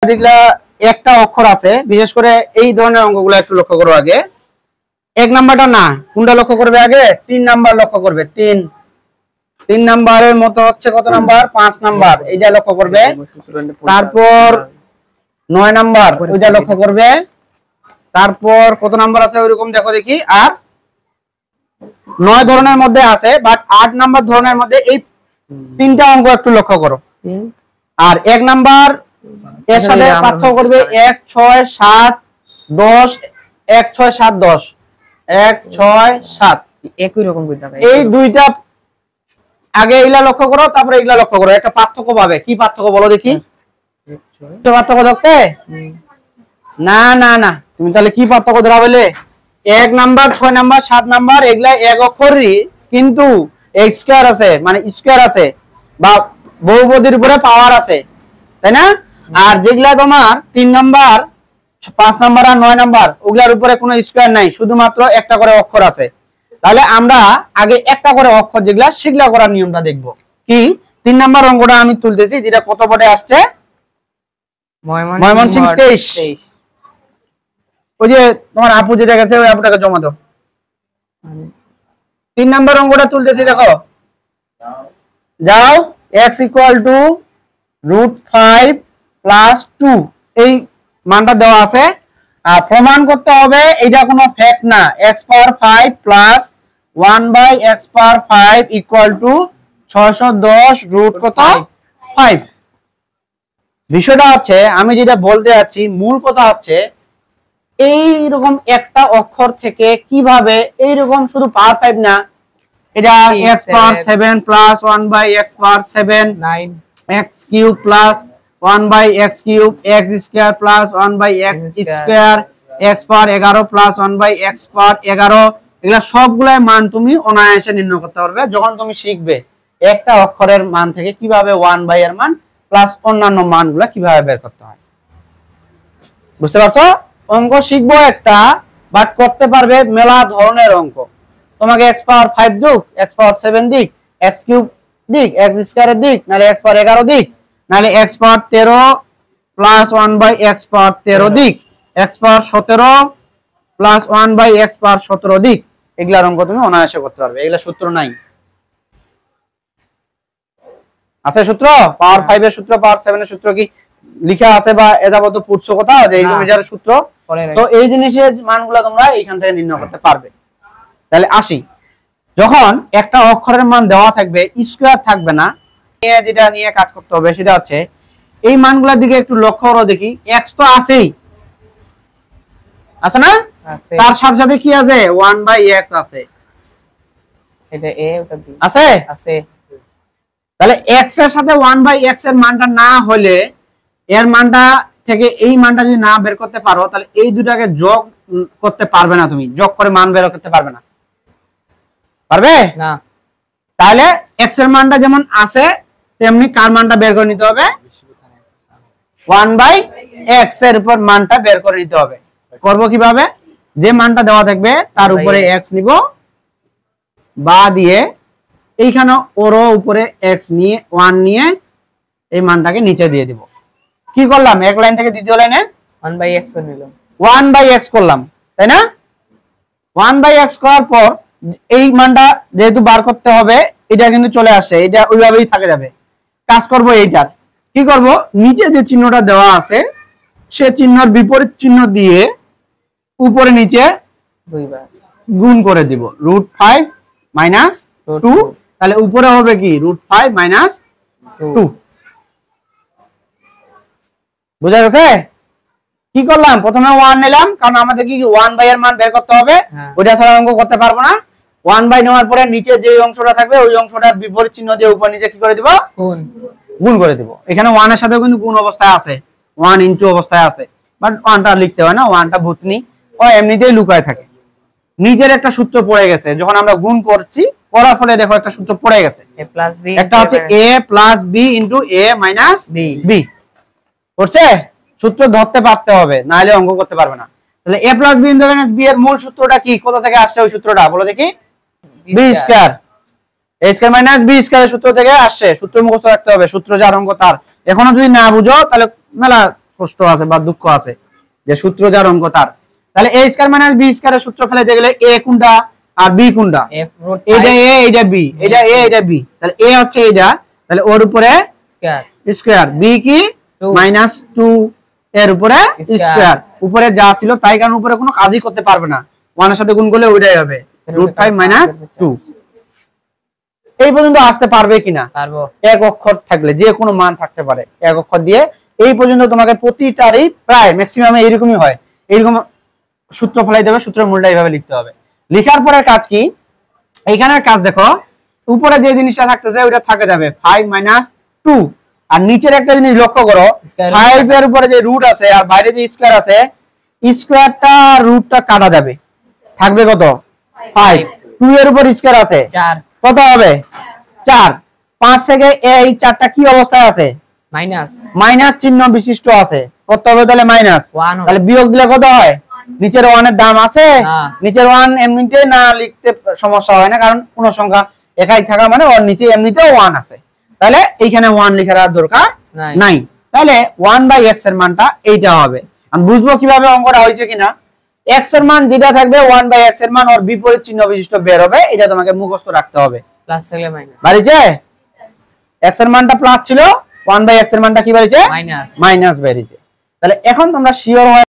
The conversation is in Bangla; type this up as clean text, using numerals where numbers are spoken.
যেগুলা একটা অক্ষর আছে, বিশেষ করে এই ধরনের অঙ্কগুলো একটু লক্ষ্য করো। আগে 1 নাম্বারটা না, কোনটা লক্ষ্য করবে? আগে 3 নাম্বার লক্ষ্য করবে। 3 নাম্বারের মতো হচ্ছে কত নাম্বার? 5 নাম্বার, এইটা লক্ষ্য করবে। তারপর 9 নাম্বার, ওইটা লক্ষ্য করবে। তারপর কত নাম্বার আছে ওইরকম দেখো দেখি। আর 9 ধরনের মধ্যে আছে, বাট 8 নাম্বার ধরনের মধ্যে এই 3টা অঙ্ক একটু লক্ষ্য করো। আর 1 নাম্বার এর সাথে পার্থক্য করবে 1 6 7 10, 1 6 7 10, 1 6 7 একই রকম করতে হবে। এই দুইটা আগে এইগুলা লক্ষ্য করো, তারপরে এইগুলা লক্ষ্য করো, একটা পার্থক্য পাবে। কি পার্থক্য বলো দেখি? পার্থক্য দেখতে না না না, তুমি তাহলে কি পার্থক্য ধরা বলে? 1 নাম্বার 6 নাম্বার 7 নাম্বার এগুলা এক অক্ষরই, কিন্তু x স্কয়ার আছে, মানে স্কয়ার আছে বা বহুপদীর উপরে পাওয়ার আছে, তাই না? আর যেগুলা তোমার 3 নাম্বার 5 নাম্বার আর 9 নাম্বার ওগুলার উপরে কোনো স্কয়ার নাই, শুধুমাত্র একটা করে অক্ষর আছে। তাহলে আমরা আগে একটা করে অক্ষর যেগুলা সেগুলা করার নিয়মটা দেখব। কি 3 নাম্বার অঙ্কটা আমি তুলতেছি, যেটা কত পদে আসছে? ময়মনসিংহ 23। ওই যে তোমার আপু যেটা গেছে ওই আপুটাকে জমা দাও। 3 নাম্বার অঙ্কটা তুলতেছি, দেখো যাও। x = √5 + 2 এই মানটা দেওয়া আছে। আর প্রমাণ করতে হবে এটা কোনো ফ্যাক্ট না। x⁵ প্লাস 1/x⁵ = 610 রুট কত 5। বিষয়টা হচ্ছে, আমি যেটা বলতে যাচ্ছি মূল কথা হচ্ছে, এইরকম একটা অক্ষর থেকে কিভাবে এইরকম শুধু পাওয়ার 5 না, এটা x⁵ plus 1/x⁵ 9 x³ plus 1/x³ x² plus 1/x², x⁻11 plus 1/x⁻11, এগুলা সবগুলাই মান তুমি অনায়াসে নির্ণয় করতে পারবে যখন তুমি শিখবে একটা অক্ষরের মান থেকে কিভাবে 1/, এর মান প্লাস অন্যান্য মানগুলা কিভাবে বের করতে হয়। বুঝতে পারছো? অঙ্ক শিখবো একটা, বাট করতে পারবে মেলা ধরনের অঙ্ক। তোমাকে x⁵ দিক, x⁻7 দিক, x³ দিক, x² দিক, নাহলে x⁻11 দিক, নাহলে x⁻13 প্লাস 1/x⁻13 দিক, x⁻17 প্লাস 1/x⁻17 দিক, এগুলার অঙ্ক তুমি অনায়াসে করতে পারবে। এগুলা সূত্র নাই, আছে সূত্র? পাওয়ার 5 এর সূত্র, পাওয়ার 7 এর সূত্র কি লিখা আছে বা এযাবত পড়ছো কোথাও যে এরকম এটার সূত্র? তো এই জিনিসের মানগুলো তোমরা এইখান থেকে নির্ণয় করতে পারবে। তাহলে আসি, যখন একটা অক্ষরের মান দেওয়া থাকবে, স্কয়ার থাকবে না, যেটা নিয়ে কাজ করতে হবে সেটা হচ্ছে এই মানগুলোর দিকে একটু লক্ষ্য করো দেখি। x তো আছেই, আছে না? তার সাথে সাথে কি আছে? 1/x আছে, এটা a ওটা b আছে আছে। তাহলে x এর সাথে 1/x এর মানটা না হলে, এর মানটা থেকে এই মানটা যদি না বের করতে পারো, তাহলে এই দুটাকে যোগ করতে পারবে না, তুমি যোগ করে মান বের করতে পারবে না, পারবে না। তাহলে x এর মানটা যেমন আছে তেমনি কার মানটা বের করে নিতে হবে? 1/x এর উপর মানটা বের করে নিতে হবে। করব কিভাবে? যে মানটা দেওয়া থাকবে তার উপরে x নিব, বা দিয়ে এইখানে ওর উপরে x নিয়ে 1 নিয়ে এই মানটাকে নিচে দিয়ে দিব। কি করলাম? এক লাইন থেকে দ্বিতীয় লাইনে 1/x করে নিলাম, 1/x করলাম, তাই না? 1/x করার পর এই মানটা যেহেতু বার করতে হবে, এটা কিন্তু চলে আসে, এটা ওইভাবেই থাকে যাবে। কাজ করব এইটার, কি করব? নিচে যে চিহ্নটা দেওয়া আছে সে চিহ্নের বিপরীত চিহ্ন দিয়ে উপরে নিচে দুইবার গুণ করে দিব, √5 - 2। তাহলে উপরে হবে কি? √5 - 2। বুঝা গেছে? কি করলাম? প্রথমে 1 নিলাম, কারণ আমাদের কি 1/, এর মান বের করতে হবে, ওইটা ছাড়া অঙ্ক করতে পারবো না। 1/, নেওয়ার পরে নিচে যে অংশটা থাকবে ওই অংশটার বিপরীত চিহ্ন দিয়ে উপর নিচে কি করে দিব? গুণ করে দিব। এখানে 1 এর সাথেও কিন্তু গুণ অবস্থায় আছে, 1 ইনটু অবস্থায় আছে, বাট 1টা লিখতে হয় না, 1টা ভূতনি ও এমনিতেই লুকায় থাকে। নিজের একটা সূত্র পড়ে গেছে, যখন আমরা গুণ করছি, করার ফলে দেখো একটা সূত্র পড়ে গেছে, একটা হচ্ছে a + b * a - b। করছে? সূত্র ধরতে পারতে হবে, না হলে অঙ্ক করতে পারবে না। তাহলে a + b * b এর মূল সূত্রটা কি? কোথা থেকে আসছে ওই সূত্রটা বলো দেখি? b², a² - b² এর সূত্র থেকে আসছে। সূত্র মুখস্থ রাখতে হবে, সূত্র যার অঙ্ক তার। এখনো যদি না বুঝো তাহলে মেলা কষ্ট আছে বা দুঃখ আছে যে সূত্র যার অঙ্ক তার। তাহলে a স্কয়ার মাইনাস b স্কয়ারের সূত্র ফেলে দেখলে a কোনটা আর b কোনটা? এটা a এটা b, এটা a এটা b। তাহলে a হচ্ছে এটা, তাহলে ওর উপরে স্কয়ার, স্কয়ার, b কি মাইনাস 2 এর উপরে স্কয়ার। উপরে যা ছিল তাই, কারণ উপরে কোনো কাজই করতে পারবে না, 1 এর সাথে গুণ করলে ওইটাই হবে √5 মাইনাস 2। এই পর্যন্ত আসতে পারবে কিনা? পারবো। এক অক্ষর থাকলে যে কোনো মান থাকতে পারে, এক অক্ষর দিয়ে এই পর্যন্ত তোমাকে প্রতিটারই প্রায় ম্যাক্সিমাম এইরকমই হয়, এইরকম সূত্র ফেলাই দেবে, সূত্রের মূলটা এইভাবে লিখতে হবে। লিখার পরে কাজ কি? এইখানের কাজ দেখো, উপরে যে জিনিসটা থাকতেছে ওইটা থাকে যাবে 5 মাইনাস 2, আর নিচের একটা জিনিস লক্ষ্য করো, 5 এর উপরে যে রুট আছে আর বাইরে যে স্কয়ার আছে, স্কয়ারটা রুটটা কাটা যাবে, থাকবে কত? 5। 2 এর উপর স্কয়ার আছে 4, কত হবে? 4। 5 থেকে এই 4টা কি অবস্থায় আছে? মাইনাস, মাইনাস চিহ্ন বিশিষ্ট আছে, কত হবে তাহলে? মাইনাস। 1 তাহলে বিয়োগ দিলে কত হয়? নিচের 1 এর দাম আছে, নিচের 1 এমনিতে না লিখতে সমস্যা হয় না, কারণ কোন সংখ্যা একাই থাকা মানে ওর নিচে এমনিতেও 1 আছে, তাহলে এইখানে 1 লেখার আর দরকার নাই। তাহলে 1/x এর মানটা এইটা হবে। আমি বুঝবো কিভাবে অঙ্কটা হয়েছে কিনা? x এর মান যেটা থাকবে 1/x এর মান ওর বিপরীত চিহ্ন বিশিষ্ট বের হবে, এটা তোমাকে মুখস্থ রাখতে হবে। প্লাস থাকলে মাইনাস, বাড়িছে x এর মানটা প্লাস ছিল, 1/x এর মানটা কি বাড়িছে? মাইনাস, মাইনাস বেরিয়েছে। তাহলে এখন তোমরা শিওর